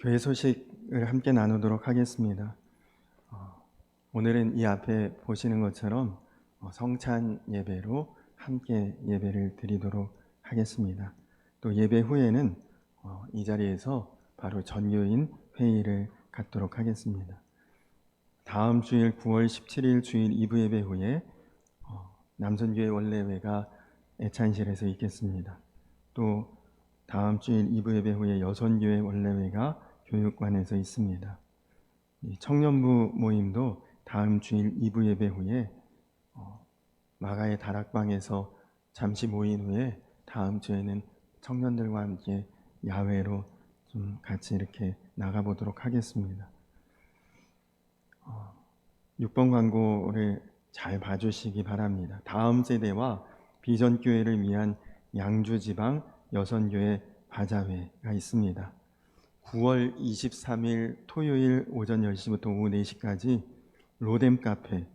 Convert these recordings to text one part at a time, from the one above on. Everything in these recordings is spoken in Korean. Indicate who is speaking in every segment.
Speaker 1: 교회 소식을 함께 나누도록 하겠습니다. 오늘은 이 앞에 보시는 것처럼 성찬 예배로 함께 예배를 드리도록 하겠습니다. 또 예배 후에는 이 자리에서 바로 전교인 회의를 갖도록 하겠습니다. 다음 주일 9월 17일 주일 2부 예배 후에 남선교회 원례회가 애찬실에서 있겠습니다. 또 다음 주일 2부 예배 후에 여선교회 원례회가 교육관에서 있습니다. 청년부 모임도 다음 주일 2부 예배 후에 마가의 다락방에서 잠시 모인 후에 다음 주에는 청년들과 함께 야외로 좀 같이 이렇게 나가보도록 하겠습니다. 6번 광고를 잘 봐주시기 바랍니다. 다음 세대와 비전교회를 위한 양주지방 여선교회 바자회가 있습니다. 9월 23일 토요일 오전 10시부터 오후 4시까지 로뎀 카페,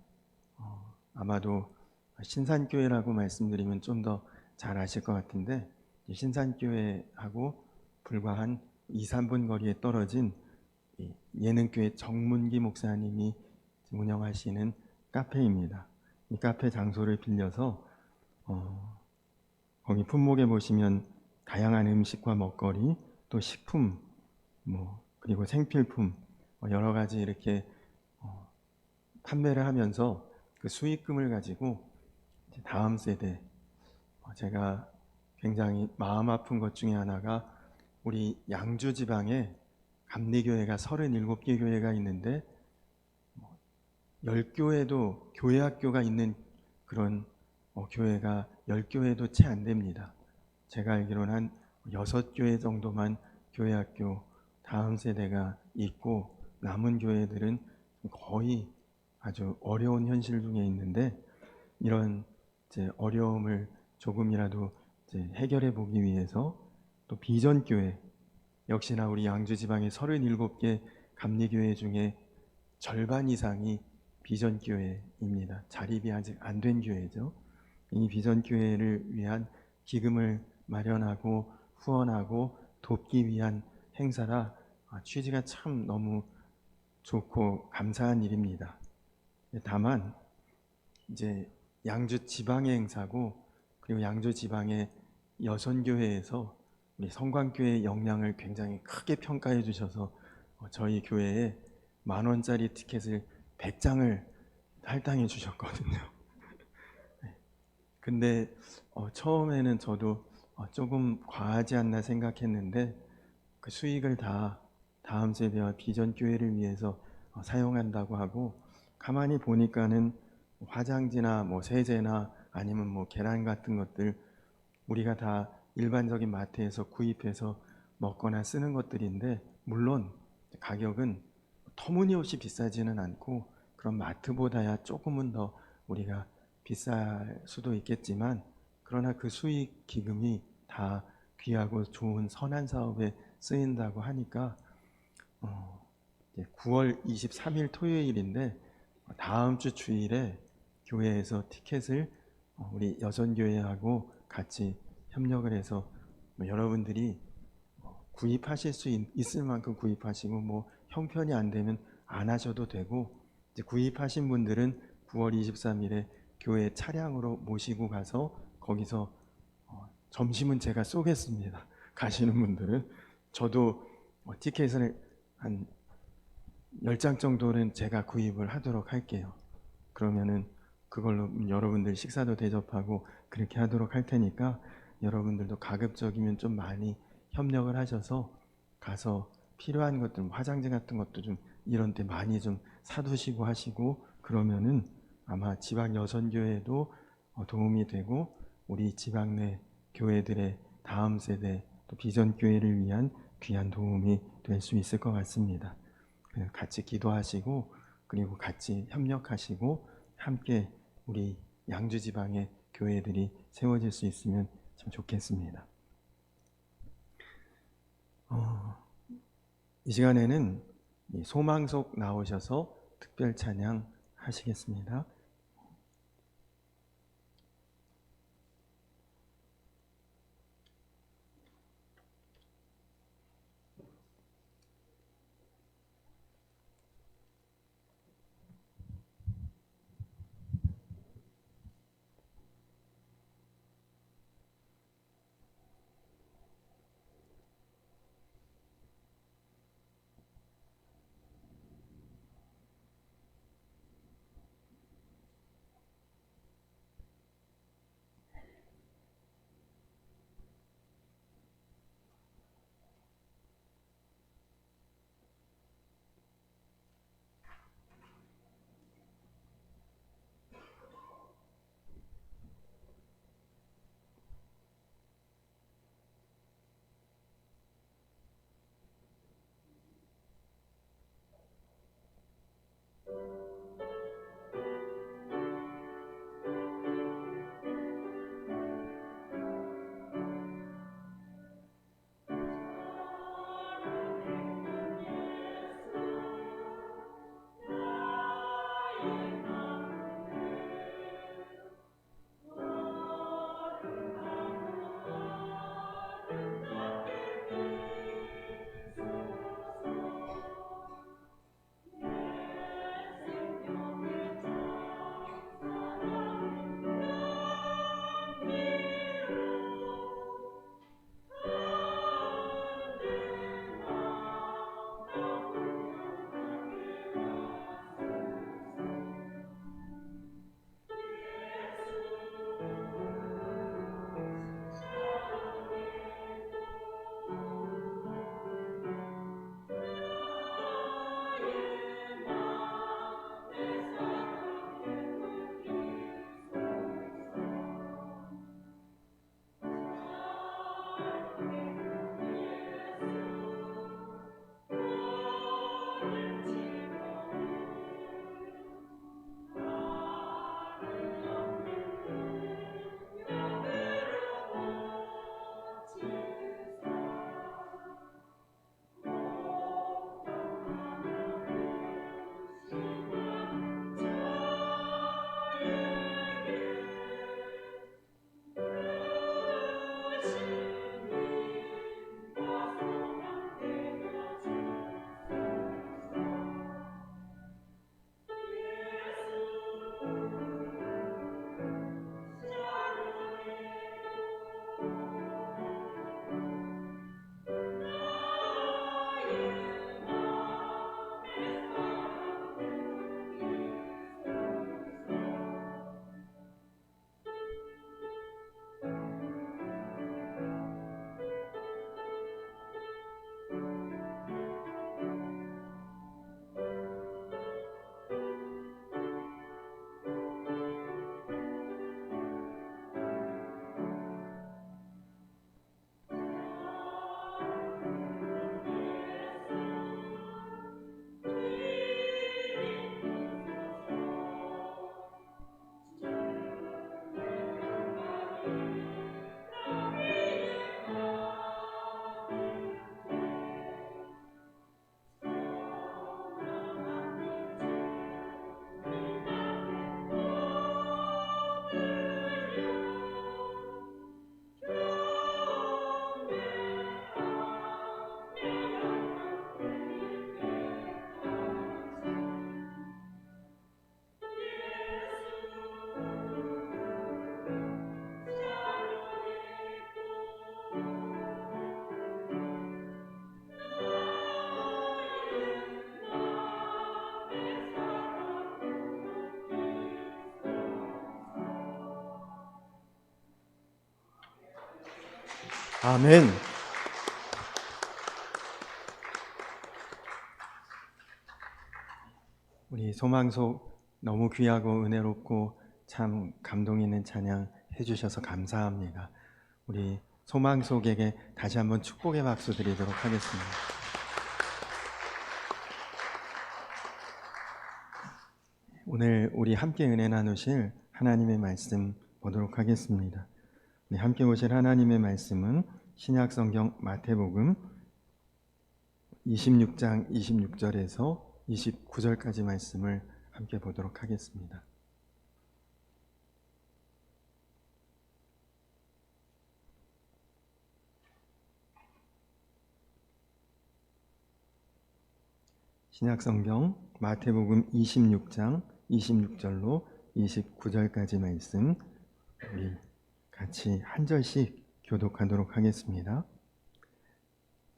Speaker 1: 아마도 신산교회라고 말씀드리면 좀 더 잘 아실 것 같은데, 신산교회하고 불과 한 2, 3분 거리에 떨어진 예능교회 정문기 목사님이 운영하시는 카페입니다. 이 카페 장소를 빌려서 거기 품목에 보시면 다양한 음식과 먹거리, 또 식품, 그리고 생필품 여러 가지 이렇게 판매를 하면서 그 수익금을 가지고 다음 세대, 제가 굉장히 마음 아픈 것 중에 하나가 우리 양주 지방에 감리교회가 37개 교회가 있는데 10교회도 교회 학교가 있는 그런 교회가 10교회도 채 안 됩니다. 제가 알기로는 한 6교회 정도만 교회 학교 다음 세대가 있고 남은 교회들은 거의 아주 어려운 현실 중에 있는데, 이런 어려움을 조금이라도 해결해 보기 위해서 또 비전교회, 역시나 우리 양주 지방의 37개 감리교회 중에 절반 이상이 비전교회입니다. 자립이 아직 안 된 교회죠. 이 비전교회를 위한 기금을 마련하고 후원하고 돕기 위한 행사라 취지가 참 너무 좋고 감사한 일입니다. 다만 이제 양주 지방의 행사고, 그리고 양주 지방의 여선교회에서 우리 성광교회의 역량을 굉장히 크게 평가해 주셔서 저희 교회에 10,000원짜리 티켓을 100장을 할당해 주셨거든요. 근데 처음에는 저도 조금 과하지 않나 생각했는데, 그 수익을 다 다음 세대와 비전 교회를 위해서 사용한다고 하고, 가만히 보니까는 화장지나 세제나 아니면 계란 같은 것들, 우리가 다 일반적인 마트에서 구입해서 먹거나 쓰는 것들인데, 물론 가격은 터무니없이 비싸지는 않고 그런 마트보다야 조금은 더 우리가 비쌀 수도 있겠지만, 그러나 그 수익 기금이 다 귀하고 좋은 선한 사업에 쓰인다고 하니까 9월 23일 토요일인데 다음 주 주일에 교회에서 티켓을 우리 여선교회하고 같이 협력을 해서 여러분들이 구입하실 수 있을 만큼 구입하시고, 형편이 안 되면 안 하셔도 되고, 이제 구입하신 분들은 9월 23일에 교회 차량으로 모시고 가서 거기서 점심은 제가 쏘겠습니다. 가시는 분들은. 저도 티켓을 한 10장 정도는 제가 구입을 하도록 할게요. 그러면은 그걸로 여러분들 식사도 대접하고 그렇게 하도록 할 테니까, 여러분들도 가급적이면 좀 많이 협력을 하셔서 가서 필요한 것들, 화장지 같은 것도 좀 이런 때 많이 좀 사두시고 하시고, 그러면은 아마 지방 여선교회도 도움이 되고 우리 지방 내 교회들의 다음 세대 또 비전 교회를 위한 귀한 도움이 될 수 있을 것 같습니다. 같이 기도하시고 그리고 같이 협력하시고 함께 우리 양주 지방의 교회들이 세워질 수 있으면 참 좋겠습니다. 이 시간에는 소망석 나오셔서 특별 찬양 하시겠습니다. 아멘. 우리 소망속 너무 귀하고 은혜롭고 참 감동 있는 찬양 해주셔서 감사합니다. 우리 소망속에게 다시 한번 축복의 박수 드리도록 하겠습니다. 오늘 우리 함께 은혜 나누실 하나님의 말씀 보도록 하겠습니다. 함께 보실 하나님의 말씀은 신약성경 마태복음 26장 26절에서 29절까지 말씀을 함께 보도록 하겠습니다. 신약성경 마태복음 26장 26절로 29절까지 말씀 우리 같이 한 절씩 교독하도록 하겠습니다.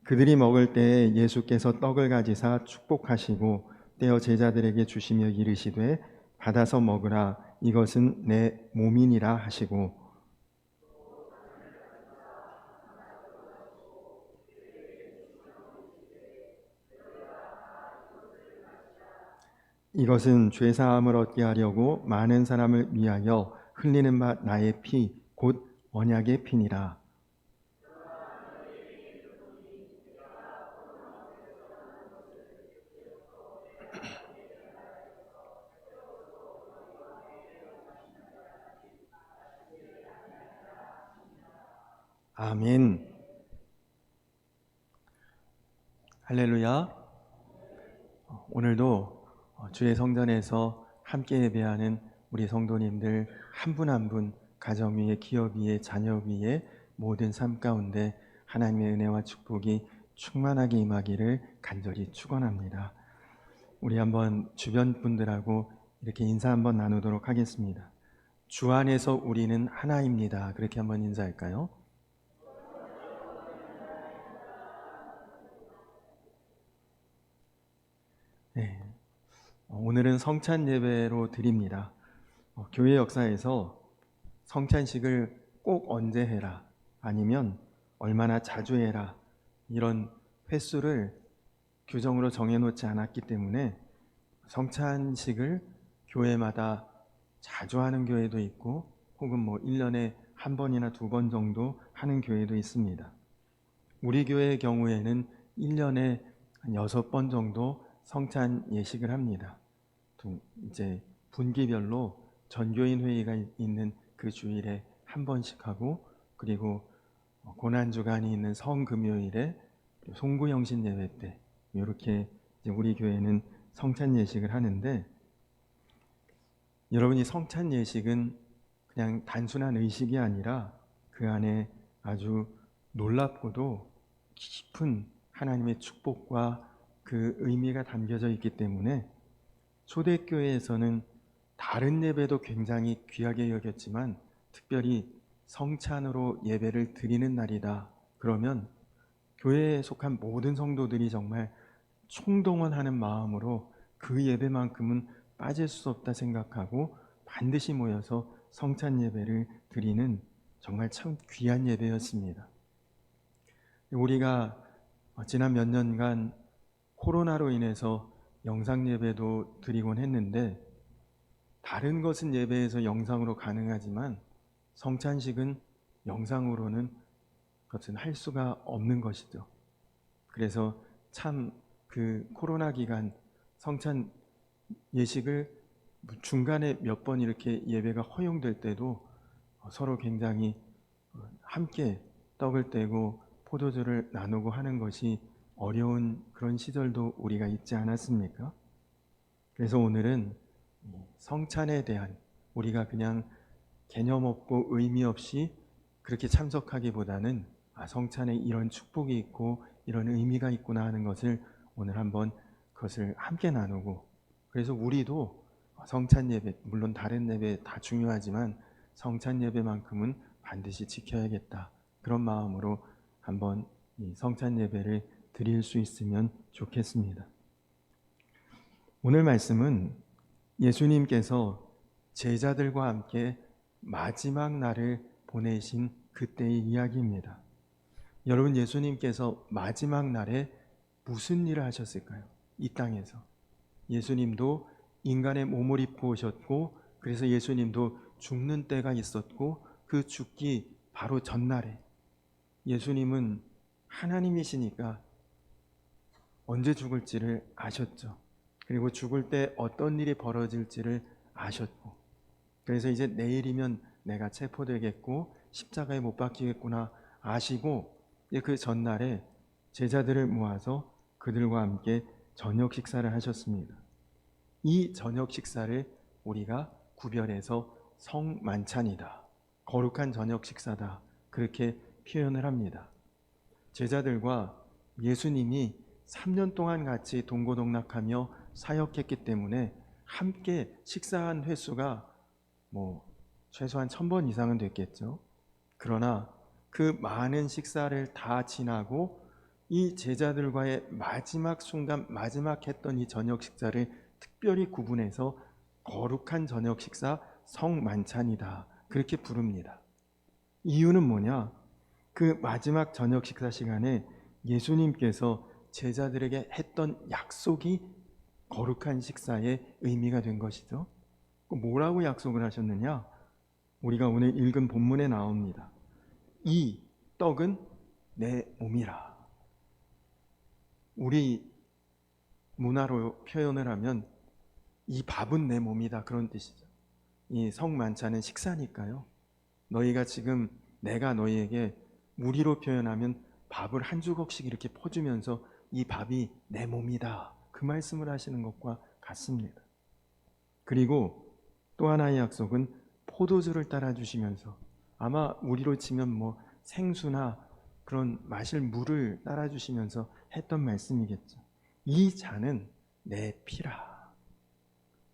Speaker 1: 그들이 먹을 때에 예수께서 떡을 가지사 축복하시고 떼어 제자들에게 주시며 이르시되 받아서 먹으라 이것은 내 몸이니라 하시고 이것은 죄사함을 얻게 하려고 많은 사람을 위하여 흘리는 바 나의 피 곧 언약의 피니라. 아멘. 할렐루야. 오늘도 주의 성전에서 함께 예배하는 우리 성도님들 한 분 한 분 가정 위에, 기업 위에, 자녀 위에 모든 삶 가운데 하나님의 은혜와 축복이 충만하게 임하기를 간절히 축원합니다. 우리 한번 주변 분들하고 이렇게 인사 한번 나누도록 하겠습니다. 주 안에서 우리는 하나입니다. 그렇게 한번 인사할까요? 네. 오늘은 성찬 예배로 드립니다. 교회 역사에서 성찬식을 꼭 언제 해라 아니면 얼마나 자주 해라 이런 횟수를 규정으로 정해놓지 않았기 때문에 성찬식을 교회마다 자주 하는 교회도 있고 혹은 1년에 한 번이나 두 번 정도 하는 교회도 있습니다. 우리 교회의 경우에는 1년에 한 6번 정도 성찬 예식을 합니다. 이제 분기별로 전교인 회의가 있는 그 주일에 한 번씩 하고 그리고 고난주간이 있는 성금요일에 송구영신 예배 때 이렇게 우리 교회는 성찬 예식을 하는데 여러분이 성찬 예식은 그냥 단순한 의식이 아니라 그 안에 아주 놀랍고도 깊은 하나님의 축복과 그 의미가 담겨져 있기 때문에 초대교회에서는 다른 예배도 굉장히 귀하게 여겼지만 특별히 성찬으로 예배를 드리는 날이다. 그러면 교회에 속한 모든 성도들이 정말 총동원하는 마음으로 그 예배만큼은 빠질 수 없다 생각하고 반드시 모여서 성찬 예배를 드리는 정말 참 귀한 예배였습니다. 우리가 지난 몇 년간 코로나로 인해서 영상 예배도 드리곤 했는데, 다른 것은 예배에서 영상으로 가능하지만 성찬식은 영상으로는 그것은 할 수가 없는 것이죠. 그래서 참 그 코로나 기간 성찬 예식을 중간에 몇 번 이렇게 예배가 허용될 때도 서로 굉장히 함께 떡을 떼고 포도주를 나누고 하는 것이 어려운 그런 시절도 우리가 있지 않았습니까? 그래서 오늘은 성찬에 대한, 우리가 그냥 개념 없고 의미 없이 그렇게 참석하기보다는 성찬에 이런 축복이 있고 이런 의미가 있구나 하는 것을 오늘 한번 그것을 함께 나누고, 그래서 우리도 성찬 예배, 물론 다른 예배 다 중요하지만 성찬 예배만큼은 반드시 지켜야겠다, 그런 마음으로 한번 이 성찬 예배를 드릴 수 있으면 좋겠습니다. 오늘 말씀은 예수님께서 제자들과 함께 마지막 날을 보내신 그때의 이야기입니다. 여러분, 예수님께서 마지막 날에 무슨 일을 하셨을까요? 이 땅에서 예수님도 인간의 몸을 입고 오셨고, 그래서 예수님도 죽는 때가 있었고, 그 죽기 바로 전날에 예수님은 하나님이시니까 언제 죽을지를 아셨죠. 그리고 죽을 때 어떤 일이 벌어질지를 아셨고, 그래서 이제 내일이면 내가 체포되겠고 십자가에 못 박히겠구나 아시고, 그 전날에 제자들을 모아서 그들과 함께 저녁 식사를 하셨습니다. 이 저녁 식사를 우리가 구별해서 성만찬이다, 거룩한 저녁 식사다, 그렇게 표현을 합니다. 제자들과 예수님이 3년 동안 같이 동고동락하며 사역했기 때문에 함께 식사한 횟수가 최소한 1000번 이상은 됐겠죠. 그러나 그 많은 식사를 다 지나고 이 제자들과의 마지막 순간, 마지막 했던 이 저녁 식사를 특별히 구분해서 거룩한 저녁 식사 성만찬이다, 그렇게 부릅니다. 이유는 뭐냐? 그 마지막 저녁 식사 시간에 예수님께서 제자들에게 했던 약속이 거룩한 식사의 의미가 된 것이죠. 뭐라고 약속을 하셨느냐? 우리가 오늘 읽은 본문에 나옵니다. 이 떡은 내 몸이라. 우리 문화로 표현을 하면 이 밥은 내 몸이다, 그런 뜻이죠. 이 성만찬은 식사니까요. 너희가 지금, 내가 너희에게 우리로 표현하면 밥을 한 주걱씩 이렇게 퍼주면서 이 밥이 내 몸이다, 그 말씀을 하시는 것과 같습니다. 그리고 또 하나의 약속은 포도주를 따라 주시면서, 아마 우리로 치면 생수나 그런 마실 물을 따라 주시면서 했던 말씀이겠죠. 이 잔은 내 피라.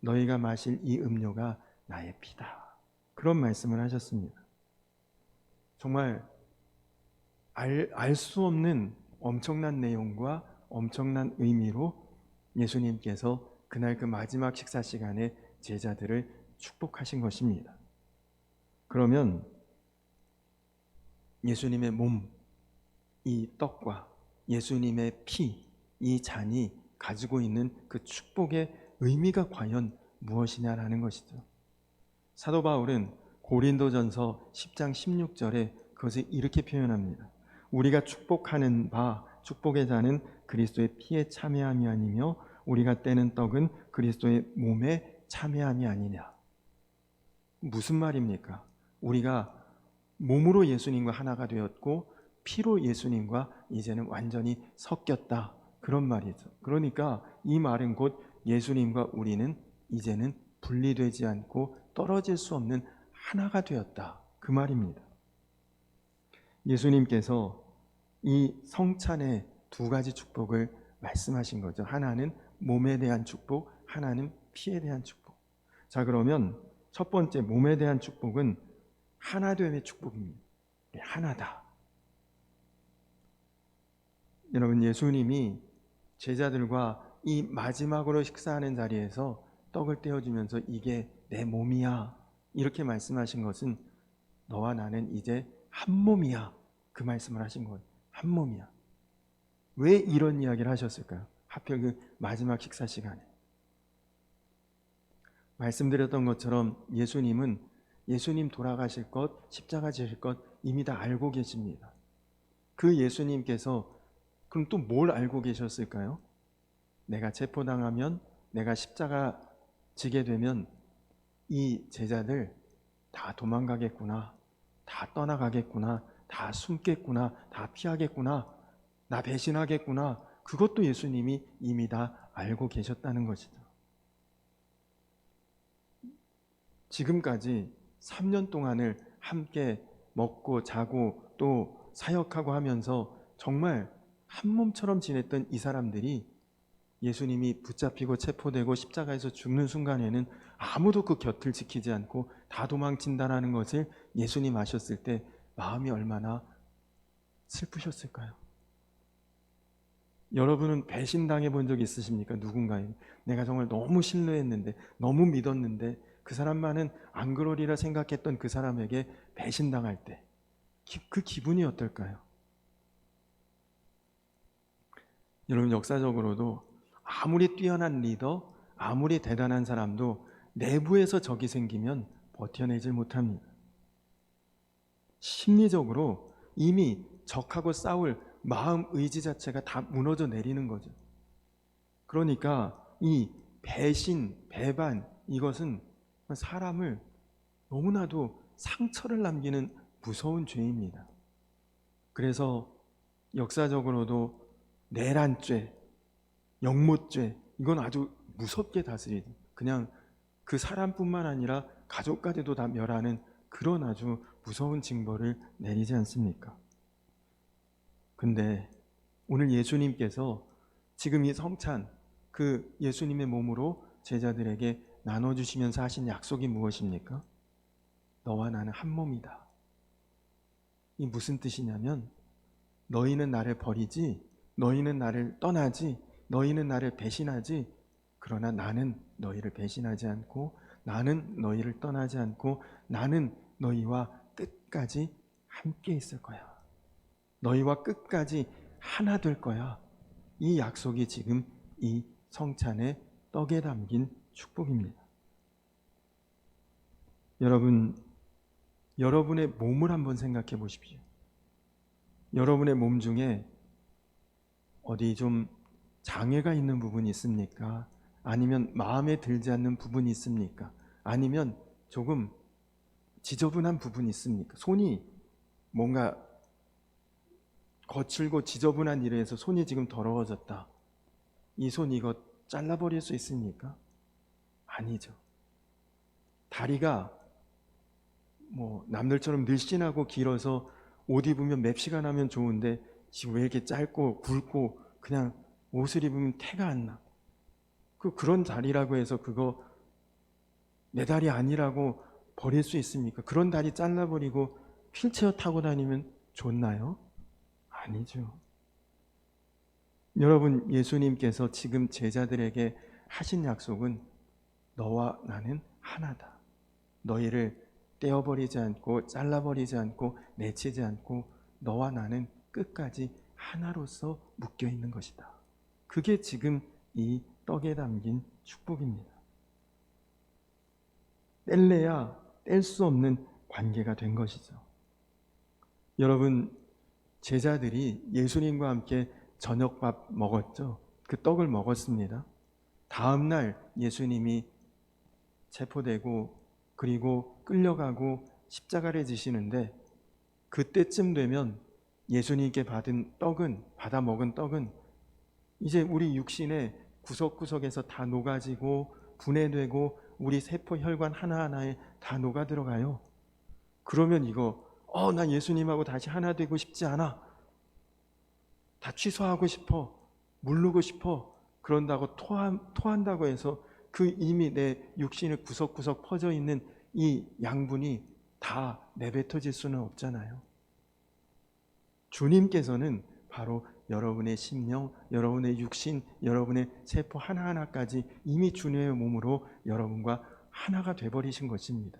Speaker 1: 너희가 마실 이 음료가 나의 피다, 그런 말씀을 하셨습니다. 정말 알 수 없는 엄청난 내용과 엄청난 의미로 예수님께서 그날 그 마지막 식사 시간에 제자들을 축복하신 것입니다. 그러면 예수님의 몸, 이 떡과 예수님의 피, 이 잔이 가지고 있는 그 축복의 의미가 과연 무엇이냐라는 것이죠. 사도 바울은 고린도전서 10장 16절에 그것을 이렇게 표현합니다. 우리가 축복하는 바, 축복의 잔은 그리스도의 피에 참여함이 아니며 우리가 떼는 떡은 그리스도의 몸에 참여함이 아니냐. 무슨 말입니까? 우리가 몸으로 예수님과 하나가 되었고 피로 예수님과 이제는 완전히 섞였다, 그런 말이죠. 그러니까 이 말은 곧 예수님과 우리는 이제는 분리되지 않고 떨어질 수 없는 하나가 되었다, 그 말입니다. 예수님께서 이 성찬의 두 가지 축복을 말씀하신 거죠. 하나는 몸에 대한 축복, 하나는 피에 대한 축복. 자, 그러면 첫 번째 몸에 대한 축복은 하나됨의 축복입니다. 하나다. 여러분, 예수님이 제자들과 이 마지막으로 식사하는 자리에서 떡을 떼어주면서 이게 내 몸이야 이렇게 말씀하신 것은 너와 나는 이제 한 몸이야, 그 말씀을 하신 거예요. 한 몸이야. 왜 이런 이야기를 하셨을까요? 하필 그 마지막 식사 시간에. 말씀드렸던 것처럼 예수님 돌아가실 것, 십자가 지실 것 이미 다 알고 계십니다. 그 예수님께서 그럼 또 뭘 알고 계셨을까요? 내가 체포당하면, 내가 십자가 지게 되면 이 제자들 다 도망가겠구나, 다 떠나가겠구나, 다 숨겠구나, 다 피하겠구나, 나 배신하겠구나. 그것도 예수님이 이미 다 알고 계셨다는 것이죠. 지금까지 3년 동안을 함께 먹고 자고 또 사역하고 하면서 정말 한 몸처럼 지냈던 이 사람들이 예수님이 붙잡히고 체포되고 십자가에서 죽는 순간에는 아무도 그 곁을 지키지 않고 다 도망친다는 것을 예수님 아셨을 때 마음이 얼마나 슬프셨을까요? 여러분은 배신당해 본 적 있으십니까? 누군가에 내가 정말 너무 신뢰했는데, 너무 믿었는데 그 사람만은 안 그러리라 생각했던 그 사람에게 배신당할 때 그 기분이 어떨까요? 여러분, 역사적으로도 아무리 뛰어난 리더, 아무리 대단한 사람도 내부에서 적이 생기면 버텨내질 못합니다. 심리적으로 이미 적하고 싸울 마음 의지 자체가 다 무너져 내리는 거죠. 그러니까 이 배신, 배반, 이것은 사람을 너무나도 상처를 남기는 무서운 죄입니다. 그래서 역사적으로도 내란죄, 영모죄, 이건 아주 무섭게 다스리죠. 그냥 그 사람뿐만 아니라 가족까지도 다 멸하는 그런 아주 무서운 징벌을 내리지 않습니까? 근데 오늘 예수님께서 지금 이 성찬, 그 예수님의 몸으로 제자들에게 나눠주시면서 하신 약속이 무엇입니까? 너와 나는 한 몸이다. 이 무슨 뜻이냐면 너희는 나를 버리지, 너희는 나를 떠나지, 너희는 나를 배신하지, 그러나 나는 너희를 배신하지 않고, 나는 너희를 떠나지 않고, 나는 너희와 끝까지 함께 있을 거야. 너희와 끝까지 하나 될 거야. 이 약속이 지금 이 성찬의 떡에 담긴 축복입니다. 여러분, 여러분의 몸을 한번 생각해 보십시오. 여러분의 몸 중에 어디 좀 장애가 있는 부분이 있습니까? 아니면 마음에 들지 않는 부분이 있습니까? 아니면 조금 지저분한 부분이 있습니까? 손이 뭔가 거칠고 지저분한 일에 해서 손이 지금 더러워졌다. 이 손 이거 잘라버릴 수 있습니까? 아니죠. 다리가 뭐 남들처럼 늘씬하고 길어서 옷 입으면 맵시가 나면 좋은데 지금 왜 이렇게 짧고 굵고 그냥 옷을 입으면 태가 안 나. 그런 다리라고 해서 그거 내 다리 아니라고 버릴 수 있습니까? 그런 다리 잘라버리고 휠체어 타고 다니면 좋나요? 아니죠. 여러분, 예수님께서 지금 제자들에게 하신 약속은 너와 나는 하나다. 너희를 떼어버리지 않고 잘라버리지 않고 내치지 않고 너와 나는 끝까지 하나로서 묶여있는 것이다. 그게 지금 이 떡에 담긴 축복입니다. 뗄래야 뗄 수 없는 관계가 된 것이죠. 여러분, 제자들이 예수님과 함께 저녁밥 먹었죠. 그 떡을 먹었습니다. 다음 날 예수님이 체포되고 그리고 끌려가고 십자가를 지시는데 그때쯤 되면 예수님께 받아 먹은 떡은 이제 우리 육신의 구석구석에서 다 녹아지고 분해되고 우리 세포 혈관 하나하나에 다 녹아 들어가요. 그러면 이거 나 예수님하고 다시 하나 되고 싶지 않아. 다 취소하고 싶어. 물르고 싶어. 그런다고 토한다고 해서 그 이미 내 육신의 구석구석 퍼져 있는 이 양분이 다 내뱉어질 수는 없잖아요. 주님께서는 바로 여러분의 심령, 여러분의 육신, 여러분의 세포 하나하나까지 이미 주님의 몸으로 여러분과 하나가 돼버리신 것입니다.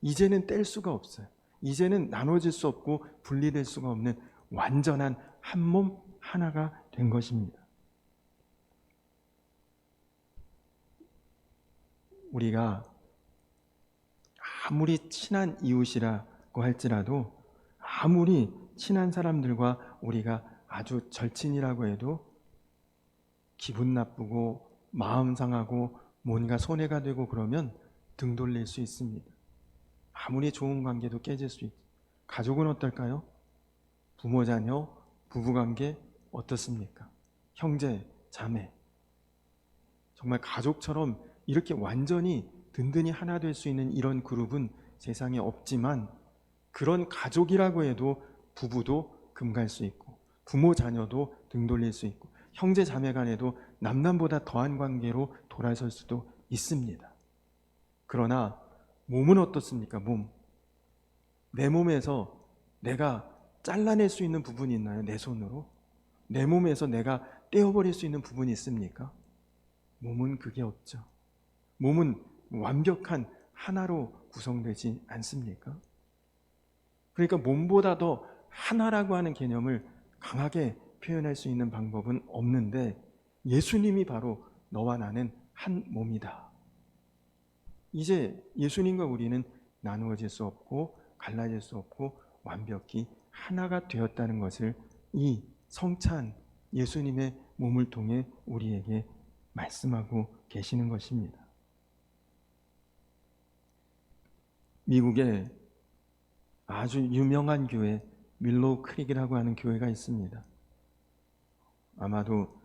Speaker 1: 이제는 뗄 수가 없어요. 이제는 나눠질 수 없고 분리될 수가 없는 완전한 한 몸 하나가 된 것입니다. 우리가 아무리 친한 이웃이라고 할지라도, 아무리 친한 사람들과 우리가 아주 절친이라고 해도 기분 나쁘고 마음 상하고 뭔가 손해가 되고 그러면 등 돌릴 수 있습니다. 아무리 좋은 관계도 깨질 수 있죠. 가족은 어떨까요? 부모, 자녀, 부부관계 어떻습니까? 형제, 자매. 정말 가족처럼 이렇게 완전히 든든히 하나 될 수 있는 이런 그룹은 세상에 없지만, 그런 가족이라고 해도 부부도 금갈 수 있고 부모 자녀도 등 돌릴 수 있고 형제 자매 간에도 남남보다 더한 관계로 돌아설 수도 있습니다. 그러나 몸은 어떻습니까? 몸. 내 몸에서 내가 잘라낼 수 있는 부분이 있나요? 내 손으로? 내 몸에서 내가 떼어버릴 수 있는 부분이 있습니까? 몸은 그게 없죠. 몸은 완벽한 하나로 구성되지 않습니까? 그러니까 몸보다 더 하나라고 하는 개념을 강하게 표현할 수 있는 방법은 없는데, 예수님이 바로 너와 나는 한 몸이다. 이제 예수님과 우리는 나누어질 수 없고 갈라질 수 없고 완벽히 하나가 되었다는 것을 이 성찬 예수님의 몸을 통해 우리에게 말씀하고 계시는 것입니다. 미국에 아주 유명한 교회, 윌로우 크릭이라고 하는 교회가 있습니다. 아마도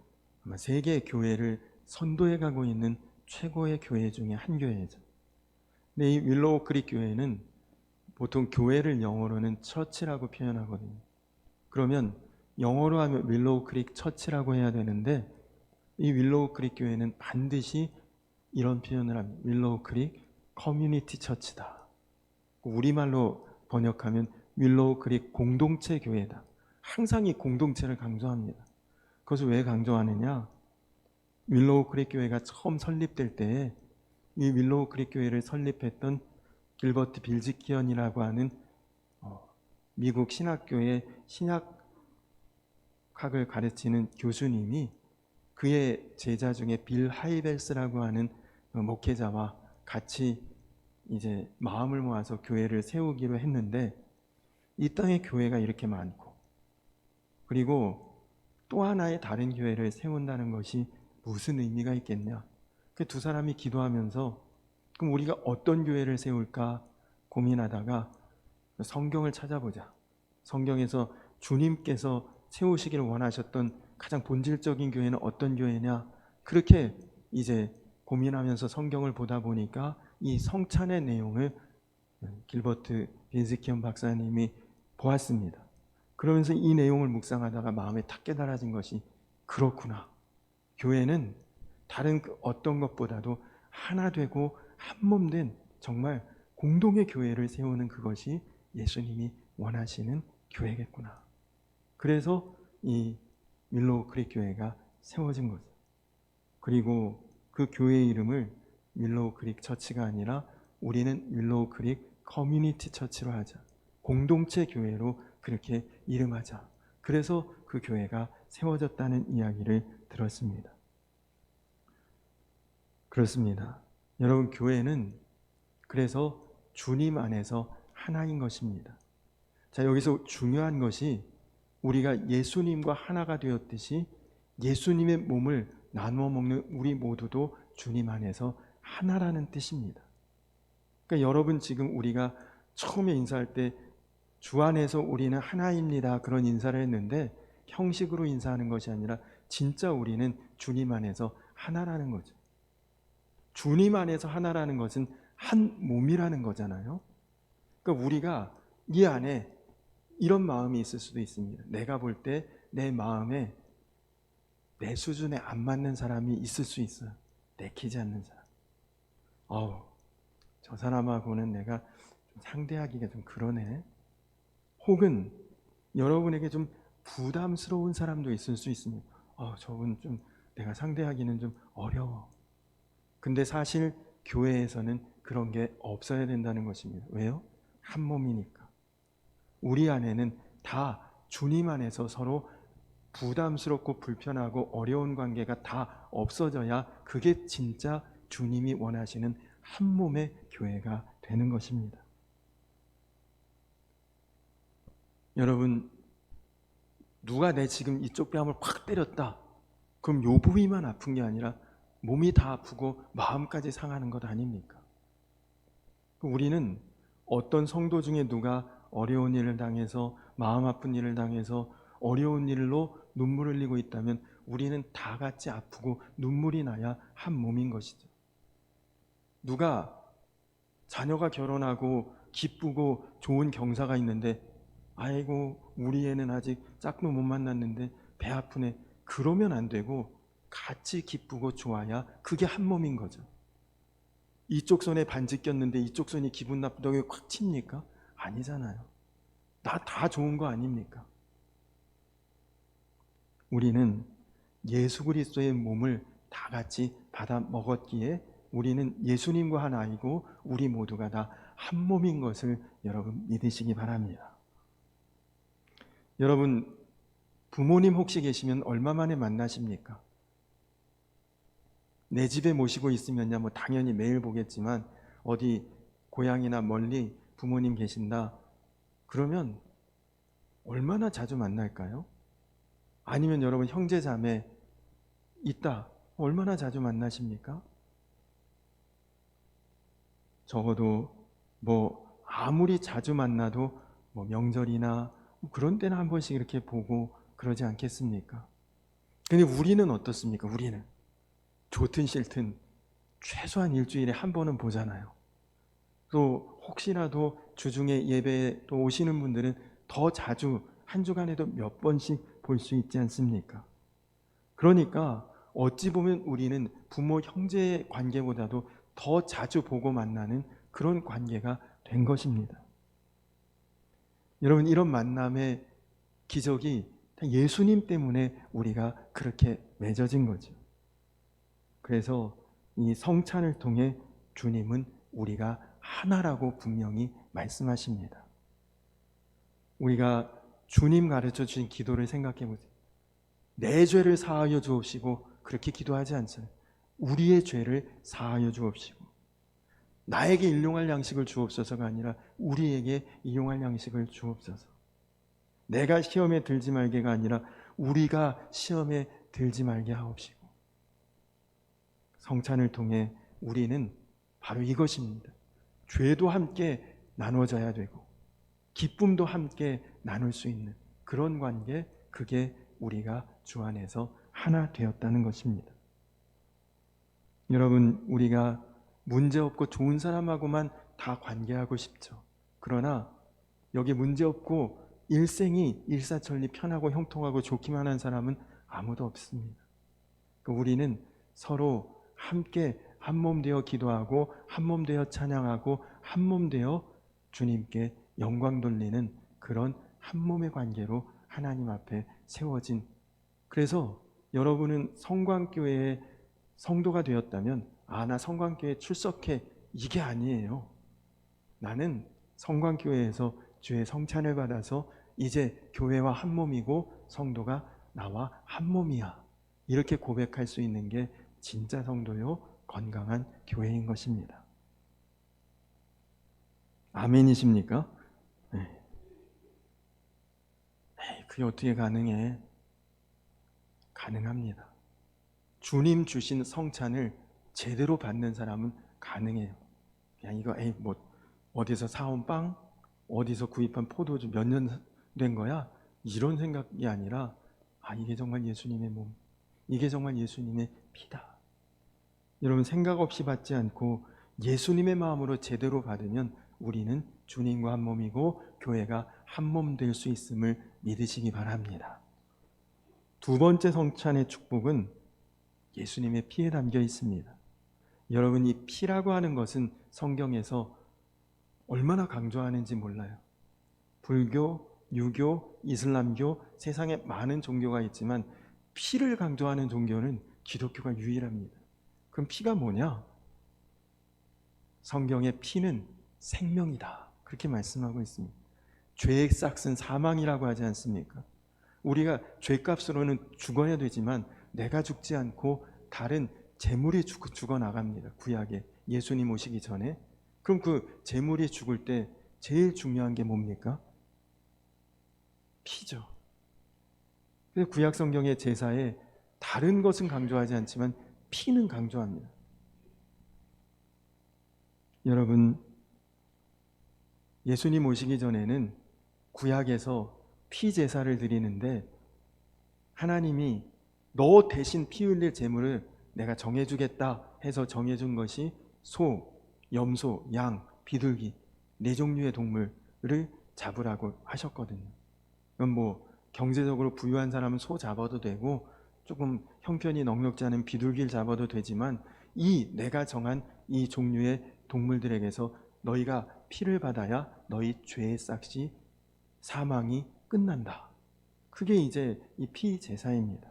Speaker 1: 세계 교회를 선도해 가고 있는 최고의 교회 중에 한 교회죠. 근데 이 윌로우 크릭 교회는 보통 교회를 영어로는 처치라고 표현하거든요. 그러면 영어로 하면 윌로우 크릭 처치라고 해야 되는데, 이 윌로우 크릭 교회는 반드시 이런 표현을 합니다. 윌로우 크릭 커뮤니티 처치다. 우리말로 번역하면 윌로우 크릭 공동체 교회다. 항상 이 공동체를 강조합니다. 그것을 왜 강조하느냐? 윌로우 크릭 교회가 처음 설립될 때에 이 윌로우 크릭 교회를 설립했던 길버트 빌지키언이라고 하는 미국 신학교의 신학학을 가르치는 교수님이 그의 제자 중에 빌 하이벨스라고 하는 목회자와 같이 이제 마음을 모아서 교회를 세우기로 했는데, 이 땅에 교회가 이렇게 많고 그리고 또 하나의 다른 교회를 세운다는 것이 무슨 의미가 있겠냐? 그 두 사람이 기도하면서 그럼 우리가 어떤 교회를 세울까 고민하다가 성경을 찾아보자. 성경에서 주님께서 세우시기를 원하셨던 가장 본질적인 교회는 어떤 교회냐? 그렇게 이제 고민하면서 성경을 보다 보니까 이 성찬의 내용을 길버트 빈스키언 박사님이 보았습니다. 그러면서 이 내용을 묵상하다가 마음에 탁 깨달아진 것이, 그렇구나. 교회는 다른 어떤 것보다도 하나 되고 한 몸 된 정말 공동의 교회를 세우는 그것이 예수님이 원하시는 교회겠구나. 그래서 이 윌로우 크릭 교회가 세워진 거죠. 그리고 그 교회 이름을 윌로우 크릭 처치가 아니라 우리는 윌로우 크릭 커뮤니티 처치로 하자. 공동체 교회로 그렇게 이름하자. 그래서 그 교회가 세워졌다는 이야기를 들었습니다. 그렇습니다. 여러분, 교회는 그래서 주님 안에서 하나인 것입니다. 자, 여기서 중요한 것이 우리가 예수님과 하나가 되었듯이 예수님의 몸을 나누어 먹는 우리 모두도 주님 안에서 하나라는 뜻입니다. 그러니까 여러분, 지금 우리가 처음에 인사할 때 주 안에서 우리는 하나입니다, 그런 인사를 했는데 형식으로 인사하는 것이 아니라 진짜 우리는 주님 안에서 하나라는 거죠. 주님 안에서 하나라는 것은 한 몸이라는 거잖아요. 그러니까 우리가 이 안에 이런 마음이 있을 수도 있습니다. 내가 볼 때 내 마음에 내 수준에 안 맞는 사람이 있을 수 있어요. 내키지 않는 사람. 저 사람하고는 내가 좀 상대하기가 좀 그러네. 혹은 여러분에게 좀 부담스러운 사람도 있을 수 있습니다. 저분 좀 내가 상대하기는 좀 어려워. 근데 사실 교회에서는 그런 게 없어야 된다는 것입니다. 왜요? 한 몸이니까. 우리 안에는 다 주님 안에서 서로 부담스럽고 불편하고 어려운 관계가 다 없어져야 그게 진짜 주님이 원하시는 한 몸의 교회가 되는 것입니다. 여러분, 누가 내 지금 이쪽 뺨을 확 때렸다. 그럼 요 부위만 아픈 게 아니라 몸이 다 아프고 마음까지 상하는 것 아닙니까? 우리는 어떤 성도 중에 누가 어려운 일을 당해서 마음 아픈 일을 당해서 어려운 일로 눈물을 흘리고 있다면 우리는 다 같이 아프고 눈물이 나야 한 몸인 것이죠. 누가 자녀가 결혼하고 기쁘고 좋은 경사가 있는데 아이고 우리 애는 아직 짝도 못 만났는데 배 아프네. 그러면 안 되고 같이 기쁘고 좋아야 그게 한 몸인 거죠. 이쪽 손에 반지 꼈는데 이쪽 손이 기분 나쁘다고 콱 칩니까? 아니잖아요. 다 좋은 거 아닙니까? 우리는 예수 그리스도의 몸을 다 같이 받아 먹었기에 우리는 예수님과 한 아이고 우리 모두가 다 한 몸인 것을 여러분 믿으시기 바랍니다. 여러분, 부모님 혹시 계시면 얼마 만에 만나십니까? 내 집에 모시고 있으면야 뭐 당연히 매일 보겠지만 어디 고향이나 멀리 부모님 계신다 그러면 얼마나 자주 만날까요? 아니면 여러분 형제 자매 있다 얼마나 자주 만나십니까? 적어도 뭐 아무리 자주 만나도 뭐 명절이나 그런 때는 한 번씩 이렇게 보고 그러지 않겠습니까? 근데 우리는 어떻습니까? 우리는 좋든 싫든 최소한 일주일에 한 번은 보잖아요. 또 혹시라도 주중에 예배에 또 오시는 분들은 더 자주 한 주간에도 몇 번씩 볼 수 있지 않습니까? 그러니까 어찌 보면 우리는 부모 형제의 관계보다도 더 자주 보고 만나는 그런 관계가 된 것입니다. 여러분, 이런 만남의 기적이 예수님 때문에 우리가 그렇게 맺어진 거죠. 그래서 이 성찬을 통해 주님은 우리가 하나라고 분명히 말씀하십니다. 우리가 주님 가르쳐 주신 기도를 생각해 보세요. 내 죄를 사하여 주옵시고 그렇게 기도하지 않잖아요. 우리의 죄를 사하여 주옵시고 나에게 일용할 양식을 주옵소서가 아니라 우리에게 일용할 양식을 주옵소서. 내가 시험에 들지 말게가 아니라 우리가 시험에 들지 말게 하옵시고. 성찬을 통해 우리는 바로 이것입니다. 죄도 함께 나눠져야 되고 기쁨도 함께 나눌 수 있는 그런 관계, 그게 우리가 주 안에서 하나 되었다는 것입니다. 여러분, 우리가 문제없고 좋은 사람하고만 다 관계하고 싶죠. 그러나 여기 문제없고 일생이 일사천리 편하고 형통하고 좋기만 한 사람은 아무도 없습니다. 우리는 서로 함께 한 몸 되어 기도하고 한 몸 되어 찬양하고 한 몸 되어 주님께 영광 돌리는 그런 한 몸의 관계로 하나님 앞에 세워진, 그래서 여러분은 성광교회의 성도가 되었다면 나 성광교회에 출석해, 이게 아니에요. 나는 성광교회에서 주의 성찬을 받아서 이제 교회와 한 몸이고 성도가 나와 한 몸이야, 이렇게 고백할 수 있는 게 진짜 성도요 건강한 교회인 것입니다. 아멘이십니까? 네. 그게 어떻게 가능해? 가능합니다. 주님 주신 성찬을 제대로 받는 사람은 가능해요. 그냥 이거 뭐 어디서 사온 빵, 어디서 구입한 포도주 몇 년 된 거야, 이런 생각이 아니라 이게 정말 예수님의 몸, 이게 정말 예수님의 피다. 여러분, 생각 없이 받지 않고 예수님의 마음으로 제대로 받으면 우리는 주님과 한 몸이고 교회가 한 몸 될 수 있음을 믿으시기 바랍니다. 두 번째 성찬의 축복은 예수님의 피에 담겨 있습니다. 여러분, 이 피라고 하는 것은 성경에서 얼마나 강조하는지 몰라요. 불교, 유교, 이슬람교, 세상에 많은 종교가 있지만 피를 강조하는 종교는 기독교가 유일합니다. 그럼 피가 뭐냐? 성경의 피는 생명이다. 그렇게 말씀하고 있습니다. 죄의 싹은 사망이라고 하지 않습니까? 우리가 죄값으로는 죽어야 되지만 내가 죽지 않고 다른 재물이 죽어나갑니다. 구약에 예수님 오시기 전에. 그럼 그 재물이 죽을 때 제일 중요한 게 뭡니까? 피죠. 그래서 구약 성경의 제사에 다른 것은 강조하지 않지만 피는 강조합니다. 여러분, 예수님 오시기 전에는 구약에서 피 제사를 드리는데 하나님이 너 대신 피 흘릴 제물을 내가 정해주겠다 해서 정해준 것이 소, 염소, 양, 비둘기 4종류의 동물을 잡으라고 하셨거든요. 그럼 뭐 경제적으로 부유한 사람은 소 잡아도 되고 조금 형편이 넉넉지 않은 비둘기를 잡아도 되지만 이 내가 정한 이 종류의 동물들에게서 너희가 피를 받아야 너희 죄의 싹이 사망이 끝난다. 그게 이제 이 피 제사입니다.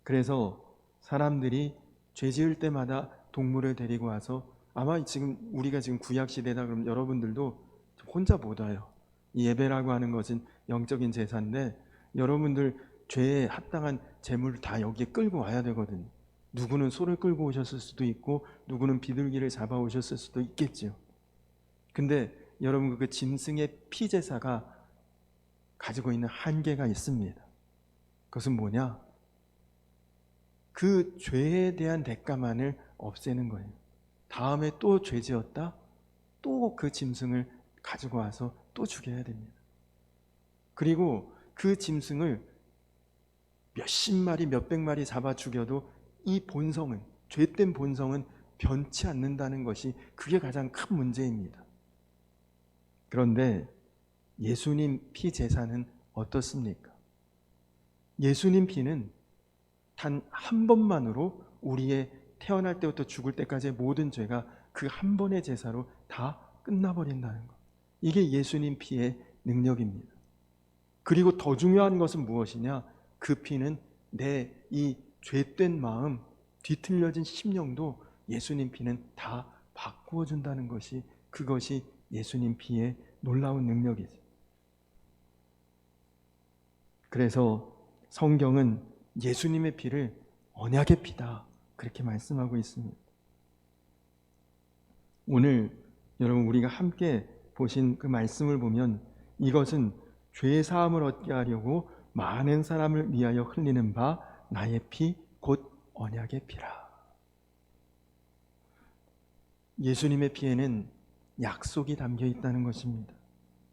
Speaker 1: 그래서 사람들이 죄 지을 때마다 동물을 데리고 와서 아마 지금 우리가 지금 구약 시대다 그러면 여러분들도 혼자 못 와요. 이 예배라고 하는 것은 영적인 제사인데 여러분들 죄에 합당한 제물을 다 여기에 끌고 와야 되거든요. 누구는 소를 끌고 오셨을 수도 있고 누구는 비둘기를 잡아 오셨을 수도 있겠죠. 근데 여러분 그 짐승의 피 제사가 가지고 있는 한계가 있습니다. 그것은 뭐냐? 그 죄에 대한 대가만을 없애는 거예요. 다음에 또 죄 지었다? 또 그 짐승을 가지고 와서 또 죽여야 됩니다. 그리고 그 짐승을 몇십 마리, 몇백 마리 잡아 죽여도 이 본성은, 죄된 본성은 변치 않는다는 것이 그게 가장 큰 문제입니다. 그런데 예수님 피 제사는 어떻습니까? 예수님 피는 단 한 번만으로 우리의 태어날 때부터 죽을 때까지의 모든 죄가 그 한 번의 제사로 다 끝나버린다는 것. 이게 예수님 피의 능력입니다. 그리고 더 중요한 것은 무엇이냐? 그 피는 내 이 죄된 마음, 뒤틀려진 심령도 예수님 피는 다 바꾸어 준다는 것이 그것이 예수님 피의 놀라운 능력이죠. 그래서 성경은 예수님의 피를 언약의 피다 그렇게 말씀하고 있습니다. 오늘 여러분 우리가 함께 보신 그 말씀을 보면 이것은 죄 사함을 얻게 하려고 많은 사람을 위하여 흘리는 바 나의 피 곧 언약의 피라. 예수님의 피에는 약속이 담겨 있다는 것입니다.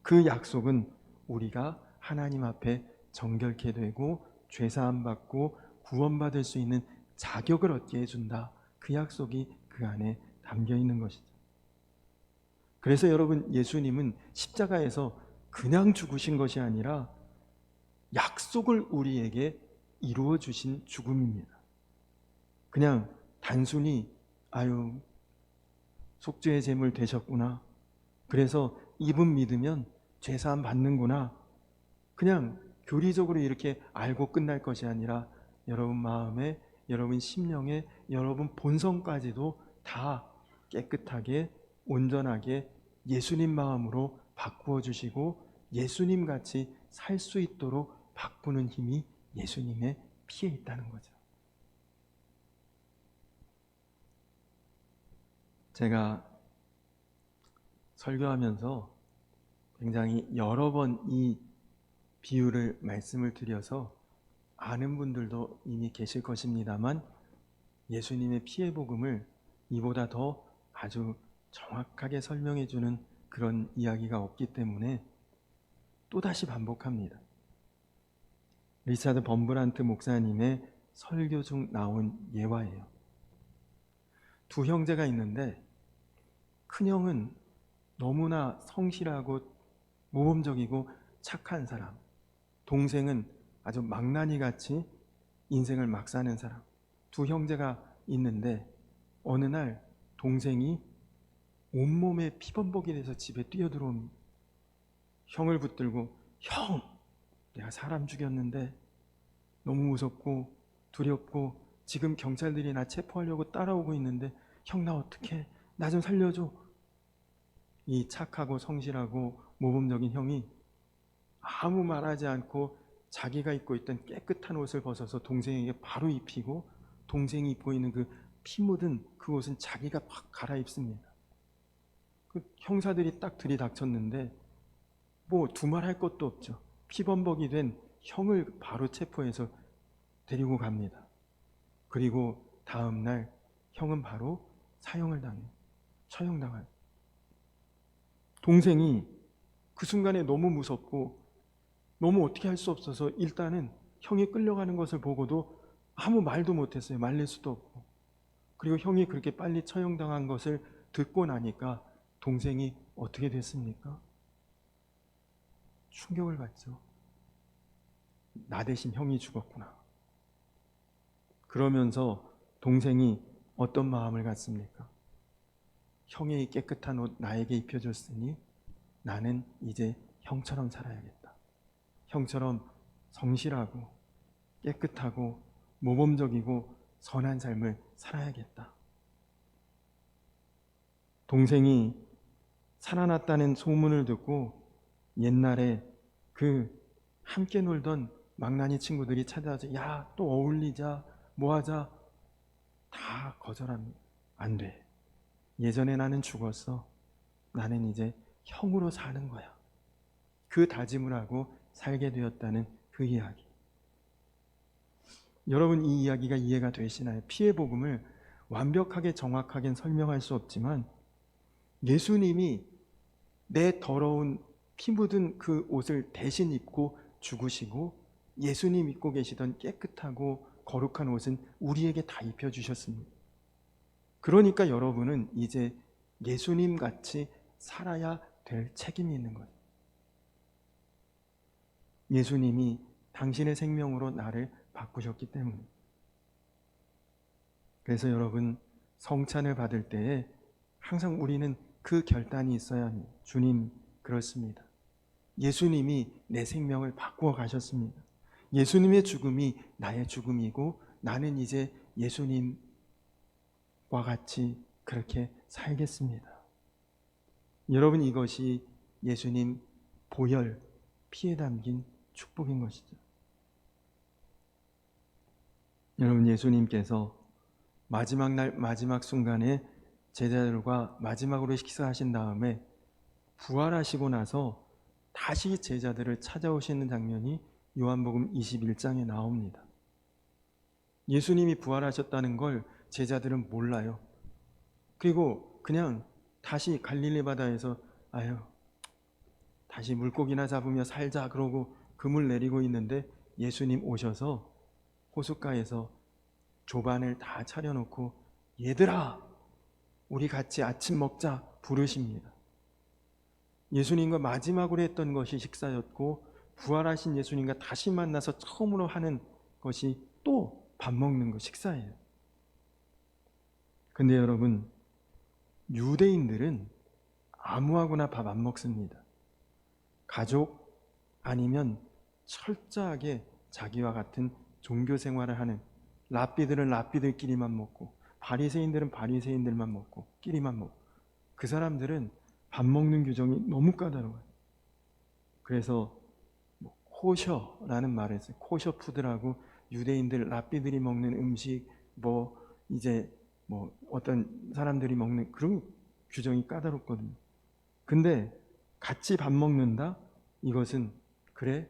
Speaker 1: 그 약속은 우리가 하나님 앞에 정결케 되고 죄사함 받고 구원받을 수 있는 자격을 얻게 해준다. 그 약속이 그 안에 담겨 있는 것이죠. 그래서 여러분 예수님은 십자가에서 그냥 죽으신 것이 아니라 약속을 우리에게 이루어 주신 죽음입니다. 그냥 단순히 아유 속죄의 제물 되셨구나. 그래서 이분 믿으면 죄사함 받는구나. 그냥 교리적으로 이렇게 알고 끝날 것이 아니라 여러분 마음에, 여러분 심령에, 여러분 본성까지도 다 깨끗하게 온전하게 예수님 마음으로 바꾸어 주시고 예수님 같이 살 수 있도록 바꾸는 힘이 예수님의 피에 있다는 거죠. 제가 설교하면서 굉장히 여러 번 이 비유를 말씀을 드려서 아는 분들도 이미 계실 것입니다만 예수님의 피의 복음을 이보다 더 아주 정확하게 설명해 주는 그런 이야기가 없기 때문에 또다시 반복합니다. 리차드 범브란트 목사님의 설교 중 나온 예화예요. 두 형제가 있는데 큰형은 너무나 성실하고 모범적이고 착한 사람, 동생은 아주 망나니같이 인생을 막 사는 사람. 두 형제가 있는데 어느 날 동생이 온몸에 피범벅이 돼서 집에 뛰어들어옵니다. 형을 붙들고 형, 내가 사람 죽였는데 너무 무섭고 두렵고 지금 경찰들이 나 체포하려고 따라오고 있는데 형 나 어떡해? 나 좀 살려줘. 이 착하고 성실하고 모범적인 형이 아무 말하지 않고 자기가 입고 있던 깨끗한 옷을 벗어서 동생에게 바로 입히고 동생이 입고 있는 그 피 묻은 그 옷은 자기가 확 갈아입습니다. 그 형사들이 딱 들이닥쳤는데 뭐 두말할 것도 없죠. 피범벅이 된 형을 바로 체포해서 데리고 갑니다. 그리고 다음 날 형은 바로 사형을 당해요. 처형당해요. 동생이 그 순간에 너무 무섭고 너무 어떻게 할 수 없어서 일단은 형이 끌려가는 것을 보고도 아무 말도 못했어요. 말릴 수도 없고. 그리고 형이 그렇게 빨리 처형당한 것을 듣고 나니까 동생이 어떻게 됐습니까? 충격을 받죠. 나 대신 형이 죽었구나. 그러면서 동생이 어떤 마음을 갖습니까? 형의 깨끗한 옷 나에게 입혀줬으니 나는 이제 형처럼 살아야겠다. 형처럼 성실하고 깨끗하고 모범적이고 선한 삶을 살아야겠다. 동생이 살아났다는 소문을 듣고 옛날에 그 함께 놀던 망나니 친구들이 찾아와서 야, 또 어울리자, 뭐하자. 다 거절합니다. 안 돼. 예전에 나는 죽었어. 나는 이제 형으로 사는 거야. 그 다짐을 하고 살게 되었다는 그 이야기. 여러분, 이 이야기가 이해가 되시나요? 피의 복음을 완벽하게 정확하게 설명할 수 없지만 예수님이 내 더러운 피 묻은 그 옷을 대신 입고 죽으시고 예수님 입고 계시던 깨끗하고 거룩한 옷은 우리에게 다 입혀주셨습니다. 그러니까 여러분은 이제 예수님 같이 살아야 될 책임이 있는 거예요. 예수님이 당신의 생명으로 나를 바꾸셨기 때문에. 그래서 여러분, 성찬을 받을 때에 항상 우리는 그 결단이 있어야 합니다. 주님, 그렇습니다. 예수님이 내 생명을 바꾸어 가셨습니다. 예수님의 죽음이 나의 죽음이고 나는 이제 예수님과 같이 그렇게 살겠습니다. 여러분, 이것이 예수님 보혈, 피에 담긴 축복인 것이죠. 여러분, 예수님께서 마지막 날 마지막 순간에 제자들과 마지막으로 식사하신 다음에 부활하시고 나서 다시 제자들을 찾아오시는 장면이 요한복음 21장에 나옵니다. 예수님이 부활하셨다는 걸 제자들은 몰라요. 그리고 그냥 다시 갈릴리 바다에서 아유, 다시 물고기나 잡으며 살자 그러고 그물 내리고 있는데 예수님 오셔서 호숫가에서 조반을 다 차려놓고 얘들아, 우리 같이 아침 먹자 부르십니다. 예수님과 마지막으로 했던 것이 식사였고 부활하신 예수님과 다시 만나서 처음으로 하는 것이 또 밥 먹는 거, 식사예요. 근데 여러분, 유대인들은 아무하고나 밥 안 먹습니다. 가족 아니면 철저하게 자기와 같은 종교 생활을 하는 랍비들은 랍비들끼리만 먹고 바리새인들은 바리새인들만 먹고 끼리만 먹고 그 사람들은 밥 먹는 규정이 너무 까다로워요. 그래서 코셔라는 말을 써요. 코셔 푸드라고 유대인들 랍비들이 먹는 음식 이제 어떤 사람들이 먹는 그런 규정이 까다롭거든요. 근데 같이 밥 먹는다? 이것은 그래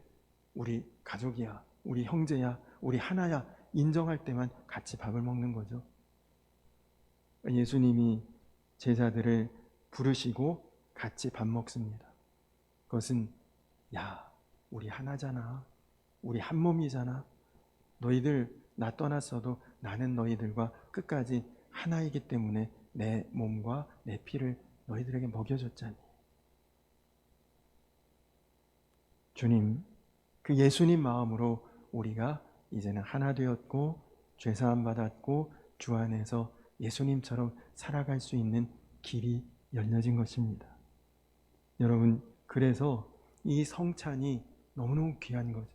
Speaker 1: 우리 가족이야, 우리 형제야, 우리 하나야 인정할 때만 같이 밥을 먹는 거죠. 예수님이 제자들을 부르시고 같이 밥 먹습니다. 그것은 야, 우리 하나잖아. 우리 한 몸이잖아. 너희들 나 떠났어도 나는 너희들과 끝까지 하나이기 때문에 내 몸과 내 피를 너희들에게 먹여줬잖니. 주님, 그 예수님 마음으로 우리가 이제는 하나 되었고 죄사함 받았고 주 안에서 예수님처럼 살아갈 수 있는 길이 열려진 것입니다. 여러분, 그래서 이 성찬이 너무너무 귀한 거죠.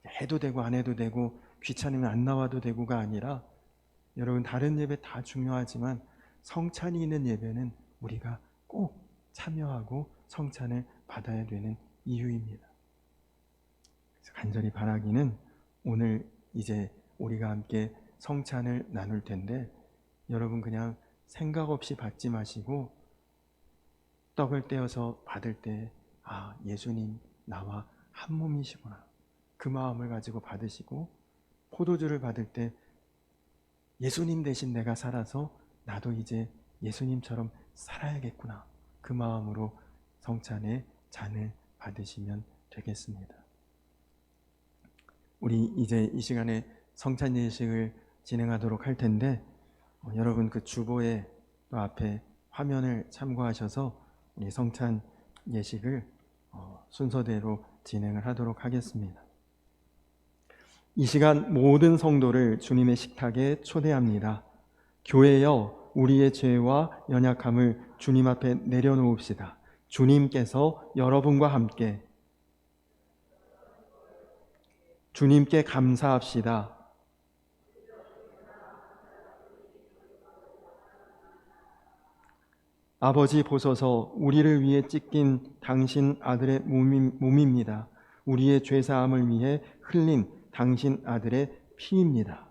Speaker 1: 해도 되고 안 해도 되고 귀찮으면 안 나와도 되고가 아니라, 여러분 다른 예배 다 중요하지만 성찬이 있는 예배는 우리가 꼭 참여하고 성찬을 받아야 되는 이유입니다. 그래서 간절히 바라기는, 오늘 이제 우리가 함께 성찬을 나눌 텐데 여러분 그냥 생각 없이 받지 마시고 떡을 떼어서 받을 때, 아, 예수님 나와 한 몸이시구나, 그 마음을 가지고 받으시고, 포도주를 받을 때 예수님 대신 내가 살아서 나도 이제 예수님처럼 살아야겠구나, 그 마음으로 성찬의 잔을 받으시면 되겠습니다. 우리 이제 이 시간에 성찬 예식을 진행하도록 할 텐데, 여러분 그 주보에 또 앞에 화면을 참고하셔서 우리 성찬 예식을 순서대로 진행을 하도록 하겠습니다. 이 시간 모든 성도를 주님의 식탁에 초대합니다. 교회여, 우리의 죄와 연약함을 주님 앞에 내려놓읍시다. 주님께서 여러분과 함께, 주님께 감사합시다. 아버지 보소서, 우리를 위해 찢긴 당신 아들의 몸입니다. 우리의 죄사함을 위해 흘린 당신 아들의 피입니다.